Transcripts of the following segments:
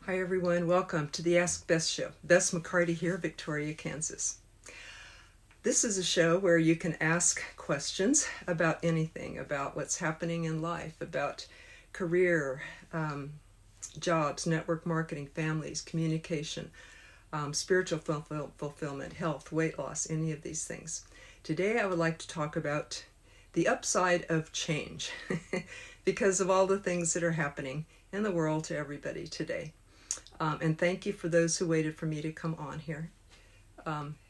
Hi everyone, welcome to the Ask Bess show. Bess McCarty here, Victoria, Kansas. This is a show where you can ask questions about anything, about what's happening in life, about career, jobs, network marketing, families, communication, spiritual fulfillment, health, weight loss, any of these things. Today I would like to talk about the upside of change because of all the things that are happening in the world to everybody today. And thank you for those who waited for me to come on here.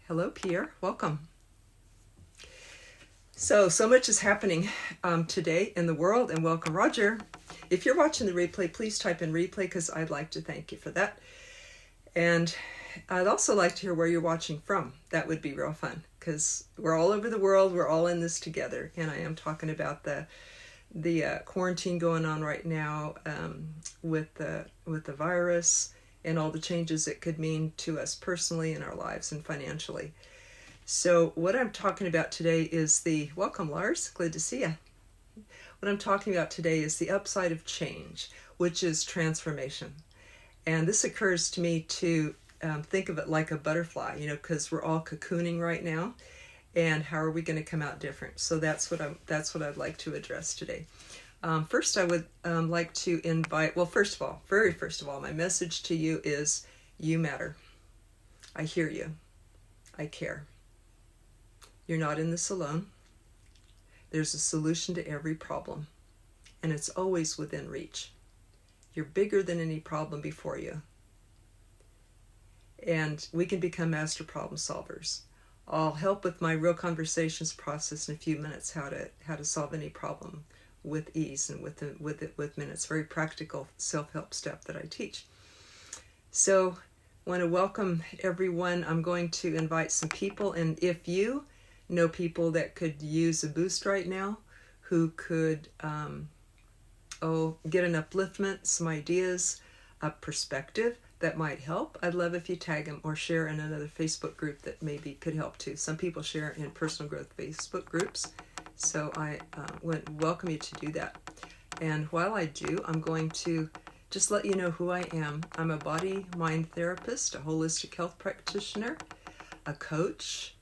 Hello, Pierre. Welcome. So much is happening today in the world, and welcome, Roger. If you're watching the replay, please type in replay because I'd like to thank you for that. And I'd also like to hear where you're watching from. That would be real fun because we're all over the world. We're all in this together. And I am talking about the quarantine going on right now with the virus and all the changes it could mean to us personally in our lives and financially. So what I'm talking about today is welcome Lars, glad to see you. What I'm talking about today is the upside of change, which is transformation. And this occurs to me to think of it like a butterfly, because we're all cocooning right now. And how are we going to come out different? So that's what I'd like to address today. First, I would like to invite. Well, first of all, my message to you is: you matter. I hear you. I care. You're not in this alone. There's a solution to every problem, and it's always within reach. You're bigger than any problem before you, and we can become master problem solvers. I'll help with my real conversations process in a few minutes how to solve any problem with ease and with minutes. Very practical self-help step that I teach. So I want to welcome everyone. I'm going to invite some people, and if you know people that could use a boost right now, who could get an upliftment, some ideas, a perspective that might help, I'd love if you tag them or share in another Facebook group that maybe could help too. Some people share in personal growth Facebook groups, so I would welcome you to do that. And while I do, I'm going to just let you know who I am. I'm a body-mind therapist, a holistic health practitioner, a coach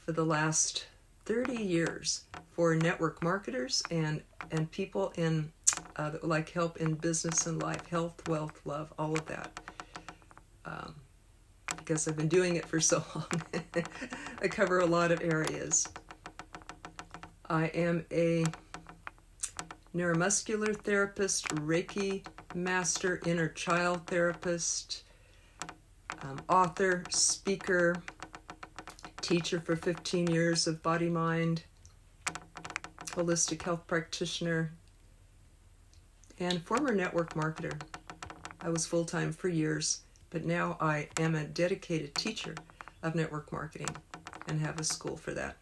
for the last 30 years for network marketers and people in like help in business and life, health, wealth, love, all of that. Because I've been doing it for so long. I cover a lot of areas. I am a neuromuscular therapist, Reiki master, inner child therapist, author, speaker, teacher for 15 years of body-mind, holistic health practitioner, and former network marketer. I was full-time for years, but now I am a dedicated teacher of network marketing and have a school for that.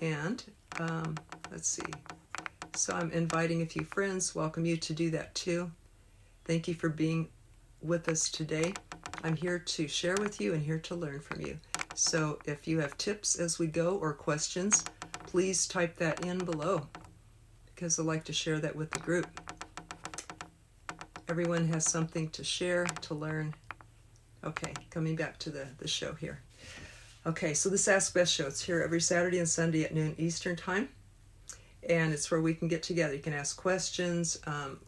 And let's see. So I'm inviting a few friends. Welcome you to do that too. Thank you for being with us today. I'm here to share with you and here to learn from you. So if you have tips as we go or questions, please type that in below because I'd like to share that with the group. Everyone has something to share, to learn. Okay, coming back to the show here. Okay, so this Ask Bess show, it's here every Saturday and Sunday at noon Eastern time. And it's where we can get together. You can ask questions,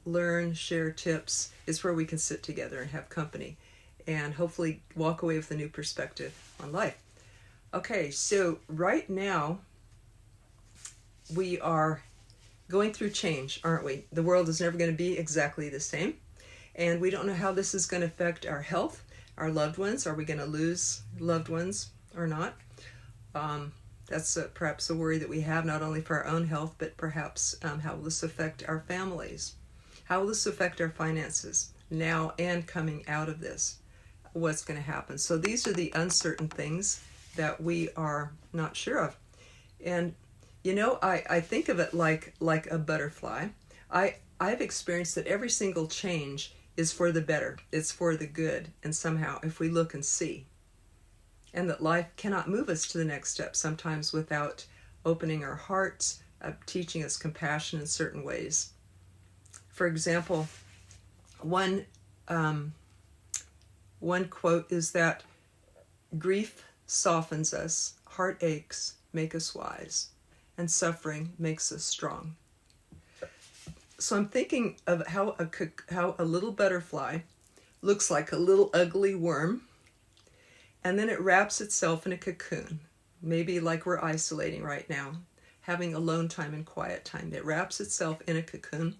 learn, share tips. It's where we can sit together and have company and hopefully walk away with a new perspective on life. Okay, so right now we are going through change, aren't we? The world is never going to be exactly the same. And we don't know how this is going to affect our health, our loved ones. Are we going to lose loved ones or not? That's perhaps a worry that we have, not only for our own health, but perhaps how will this affect our families? How will this affect our finances now and coming out of this? What's going to happen? So these are the uncertain things that we are not sure of. And, I think of it like a butterfly. I've experienced that every single change is for the better. It's for the good. And somehow, if we look and see, and that life cannot move us to the next step sometimes without opening our hearts, teaching us compassion in certain ways. For example, one One quote is that grief softens us, heart aches make us wise, and suffering makes us strong. So I'm thinking of how a little butterfly looks like a little ugly worm, and then it wraps itself in a cocoon, maybe like we're isolating right now, having alone time and quiet time. It wraps itself in a cocoon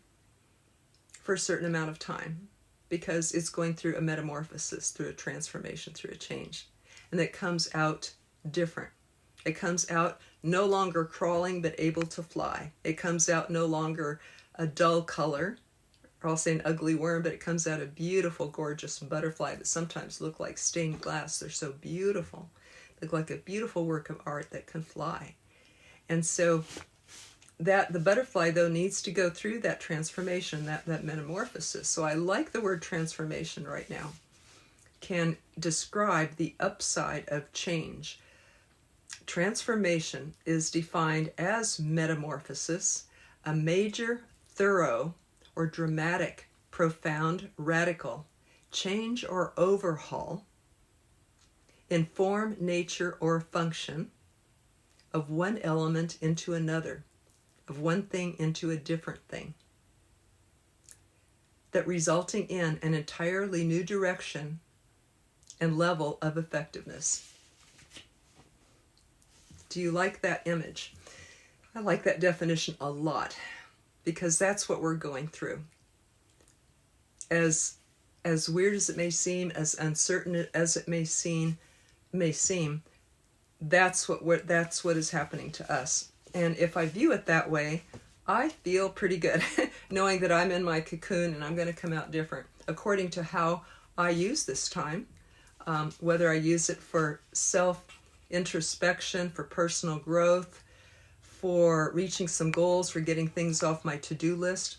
for a certain amount of time because it's going through a metamorphosis, through a transformation, through a change. And it comes out different. It comes out no longer crawling but able to fly. It comes out no longer a dull color, or I'll say an ugly worm, but it comes out a beautiful, gorgeous butterfly that sometimes look like stained glass. They're so beautiful. They look like a beautiful work of art that can fly. And so that the butterfly, though, needs to go through that transformation, that metamorphosis. So I like the word transformation right now. Can describe the upside of change. Transformation is defined as metamorphosis, a major, thorough, or dramatic, profound, radical change or overhaul in form, nature, or function of one element into another, of one thing into a different thing, that resulting in an entirely new direction and level of effectiveness. Do you like that image? I like that definition a lot because that's what we're going through. As weird as it may seem, as uncertain as it may seem, that's what is happening to us. And if I view it that way, I feel pretty good knowing that I'm in my cocoon and I'm going to come out different according to how I use this time, whether I use it for self-introspection, for personal growth, for reaching some goals, for getting things off my to-do list.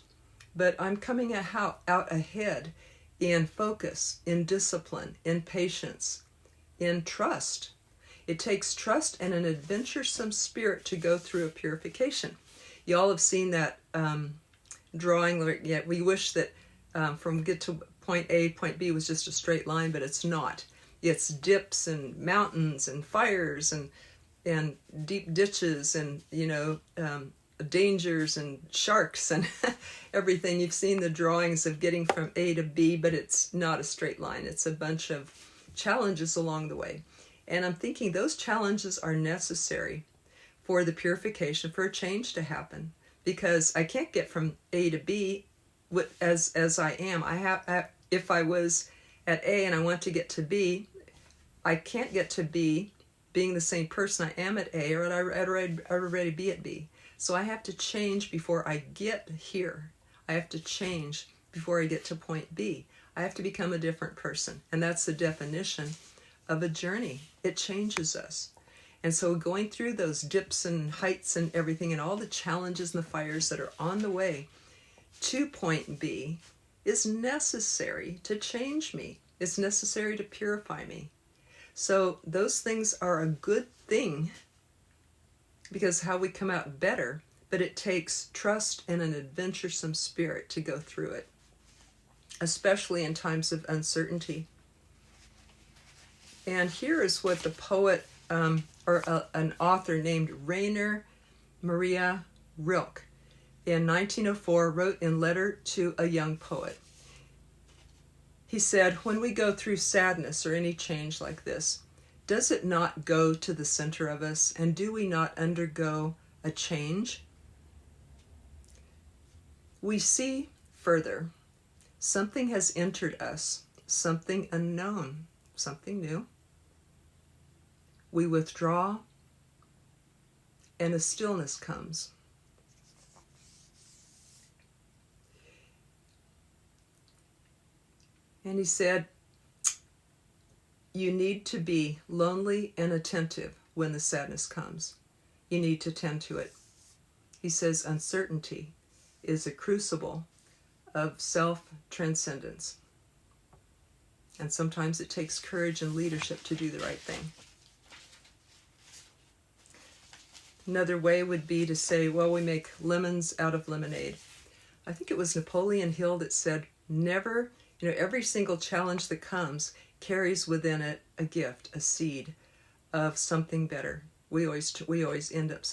But I'm coming out ahead in focus, in discipline, in patience, in trust. It takes trust and an adventuresome spirit to go through a purification. You all have seen that drawing. Yeah, we wish that from get to point A, point B was just a straight line, but it's not. It's dips and mountains and fires and deep ditches and dangers and sharks and everything. You've seen the drawings of getting from A to B, but it's not a straight line. It's a bunch of challenges along the way. And I'm thinking those challenges are necessary for the purification, for a change to happen, because I can't get from A to B as I am. If I was at A and I want to get to B, I can't get to B being the same person I am at A, or I'd already be at B. So I have to change before I get here. I have to change before I get to point B. I have to become a different person. And that's the definition of a journey. It changes us. And so going through those dips and heights and everything and all the challenges and the fires that are on the way to point B is necessary to change me. It's necessary to purify me. So those things are a good thing because how we come out better, but it takes trust and an adventuresome spirit to go through it, especially in times of uncertainty. And here is what the poet an author named Rainer Maria Rilke in 1904 wrote in Letter to a Young Poet. He said, when we go through sadness or any change like this, does it not go to the center of us, and do we not undergo a change? We see further. Something has entered us, something unknown, something new. We withdraw, and a stillness comes. And he said, you need to be lonely and attentive when the sadness comes. You need to tend to it. He says uncertainty is a crucible of self-transcendence. And sometimes it takes courage and leadership to do the right thing. Another way would be to say, well, we make lemons out of lemonade. I think it was Napoleon Hill that said, never every single challenge that comes carries within it a gift, a seed of something better. We always end up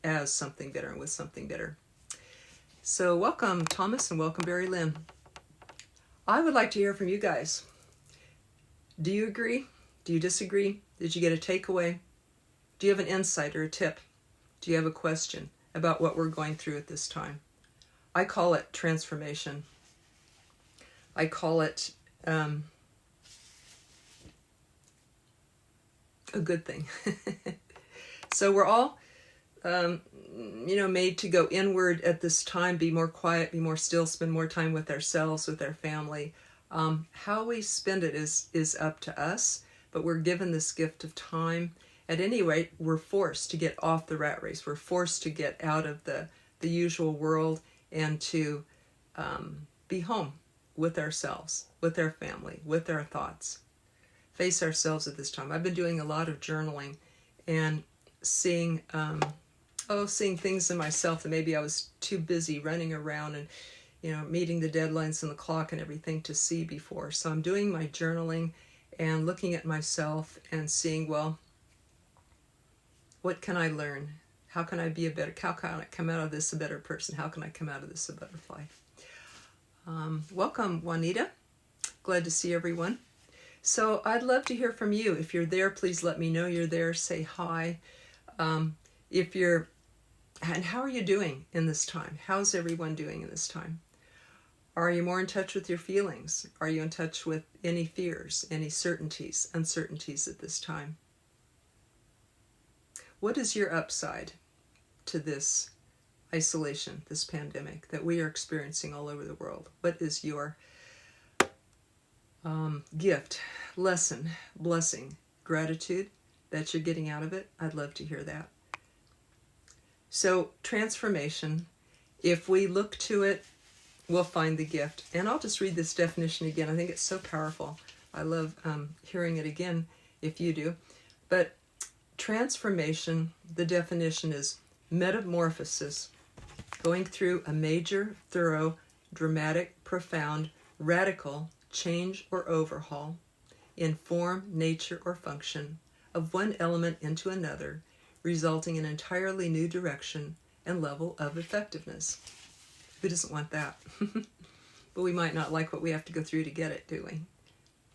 as something better and with something better. So welcome, Thomas, and welcome, Barry Lynn. I would like to hear from you guys. Do you agree? Do you disagree? Did you get a takeaway? Do you have an insight or a tip? Do you have a question about what we're going through at this time? I call it transformation. I call it a good thing. So we're all, made to go inward at this time, be more quiet, be more still, spend more time with ourselves, with our family. How we spend it is up to us, but we're given this gift of time. At any rate, we're forced to get off the rat race. We're forced to get out of the usual world and to be home with ourselves, with our family, with our thoughts. Face ourselves at this time. I've been doing a lot of journaling and seeing things in myself that maybe I was too busy running around and meeting the deadlines and the clock and everything to see before. So I'm doing my journaling and looking at myself and seeing, well, what can I learn? How can I how can I come out of this a better person? How can I come out of this a butterfly? Welcome, Juanita. Glad to see everyone. So I'd love to hear from you. If you're there, please let me know you're there. Say hi. And how are you doing in this time? How's everyone doing in this time? Are you more in touch with your feelings? Are you in touch with any fears, any uncertainties at this time? What is your upside to this isolation, this pandemic that we are experiencing all over the world? What is your gift, lesson, blessing, gratitude that you're getting out of it? I'd love to hear that. So transformation, if we look to it, we'll find the gift. And I'll just read this definition again. I think it's so powerful. I love hearing it again if you do. But transformation, the definition is metamorphosis, going through a major, thorough, dramatic, profound, radical change or overhaul in form, nature, or function of one element into another, resulting in an entirely new direction and level of effectiveness. Who doesn't want that? But we might not like what we have to go through to get it, do we?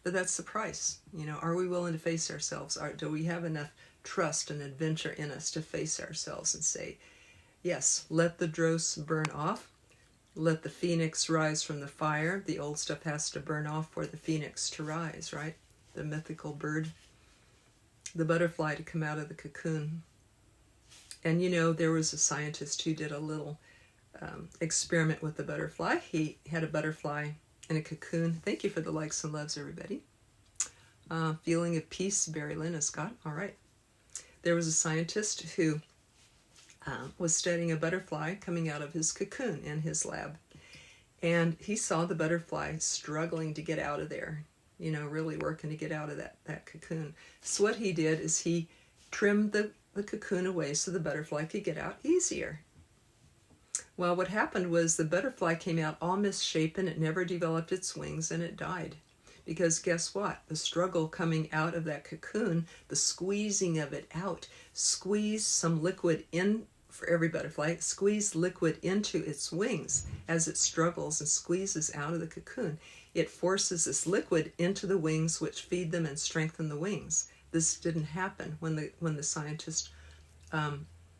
But that's the price. Are we willing to face ourselves? Do we have enough trust and adventure in us to face ourselves and say, yes, let the dross burn off. Let the phoenix rise from the fire. The old stuff has to burn off for the phoenix to rise, right? The mythical bird, the butterfly to come out of the cocoon. And there was a scientist who did a little experiment with the butterfly. He had a butterfly in a cocoon. Thank you for the likes and loves, everybody. Feeling of peace, Barry Lynn has got. All right. There was a scientist who was studying a butterfly coming out of his cocoon in his lab. And he saw the butterfly struggling to get out of there, really working to get out of that cocoon. So what he did is he trimmed the cocoon away so the butterfly could get out easier. Well, what happened was the butterfly came out all misshapen. It never developed its wings and it died. Because guess what? The struggle coming out of that cocoon, the squeezing of it out, squeeze some liquid in for every butterfly, squeeze liquid into its wings as it struggles and squeezes out of the cocoon. It forces this liquid into the wings, which feed them and strengthen the wings. This didn't happen when the scientist,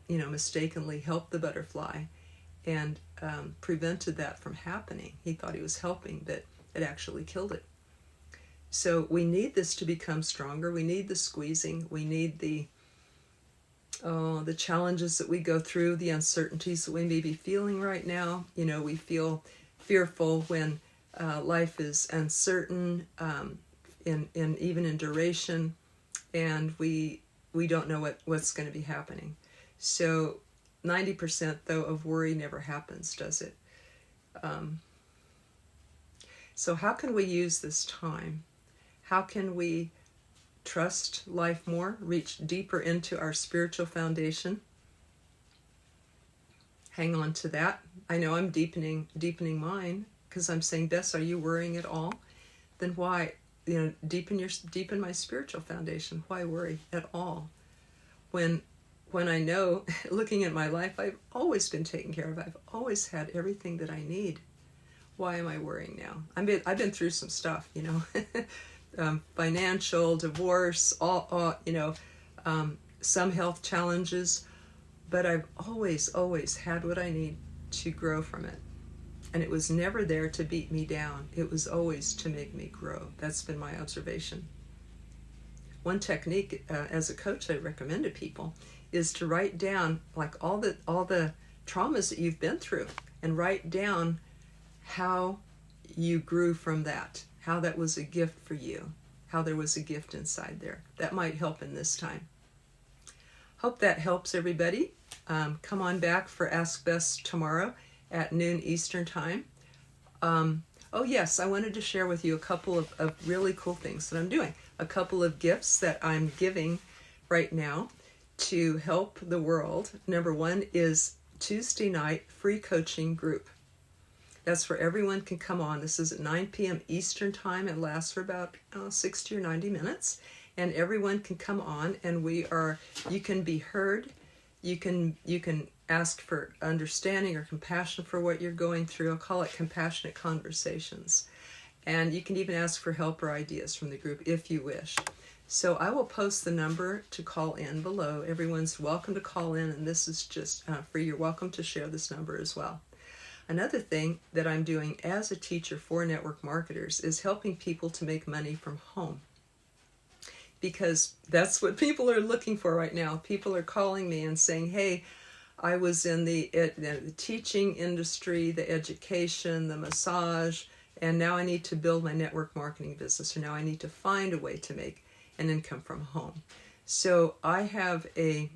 mistakenly helped the butterfly and prevented that from happening. He thought he was helping, but it actually killed it. So we need this to become stronger. We need the squeezing. We need the challenges that we go through, the uncertainties that we may be feeling right now. We feel fearful when life is uncertain, even in duration, and we don't know what's going to be happening. So 90% though of worry never happens, does it? So how can we use this time? How can we trust life more, reach deeper into our spiritual foundation? Hang on to that. I know I'm deepening mine. because I'm saying, Bess, are you worrying at all? Then why, deep in my spiritual foundation, why worry at all? When I know, looking at my life, I've always been taken care of. I've always had everything that I need. Why am I worrying now? I've been through some stuff, financial, divorce, some health challenges, but I've always had what I need to grow from it. And it was never there to beat me down. It was always to make me grow. That's been my observation. One technique as a coach I recommend to people is to write down like all the traumas that you've been through, and write down how you grew from that, how that was a gift for you, how there was a gift inside there. That might help in this time. Hope that helps everybody. Come on back for Ask Bess tomorrow at noon Eastern Time. Oh yes, I wanted to share with you a couple of really cool things that I'm doing. A couple of gifts that I'm giving right now to help the world. Number one is Tuesday night free coaching group. That's where everyone can come on. This is at 9 p.m. Eastern Time. It lasts for about 60 or 90 minutes. And everyone can come on, and you can be heard. You can ask for understanding or compassion for what you're going through. I'll call it compassionate conversations. And you can even ask for help or ideas from the group if you wish. So I will post the number to call in below. Everyone's welcome to call in, and this is just free. You're welcome to share this number as well. Another thing that I'm doing as a teacher for network marketers is helping people to make money from home. Because that's what people are looking for right now. People are calling me and saying, hey, I was in the teaching industry, the education, the massage, and now I need to build my network marketing business, or now I need to find a way to make an income from home. So I have a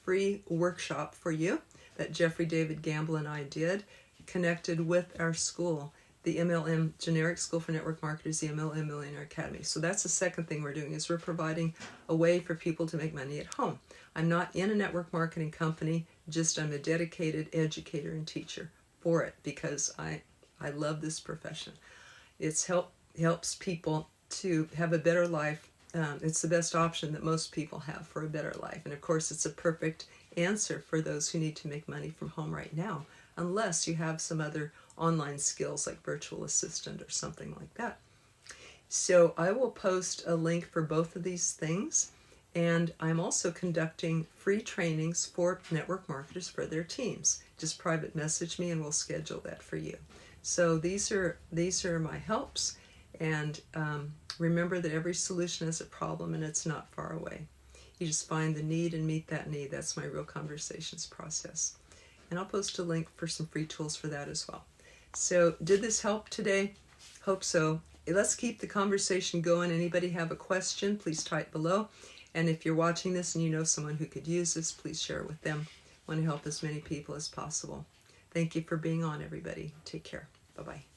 free workshop for you that Jeffrey David Gamble and I did, connected with our school, the MLM Generic School for Network Marketers, the MLM Millionaire Academy. So that's the second thing we're doing, is we're providing a way for people to make money at home. I'm not in a network marketing company, just I'm a dedicated educator and teacher for it, because I love this profession. It's helps people to have a better life. It's the best option that most people have for a better life. And of course, it's a perfect answer for those who need to make money from home right now, unless you have some other online skills like virtual assistant or something like that. So I will post a link for both of these things, and I'm also conducting free trainings for network marketers for their teams. Just private message me and we'll schedule that for you. So these are my helps, and remember that every solution has a problem and it's not far away. You just find the need and meet that need. That's my Real Conversations process. And I'll post a link for some free tools for that as well. So did this help today? Hope so. Let's keep the conversation going. Anybody have a question, please type below. And if you're watching this and you know someone who could use this, please share it with them. I want to help as many people as possible. Thank you for being on, everybody. Take care. Bye-bye.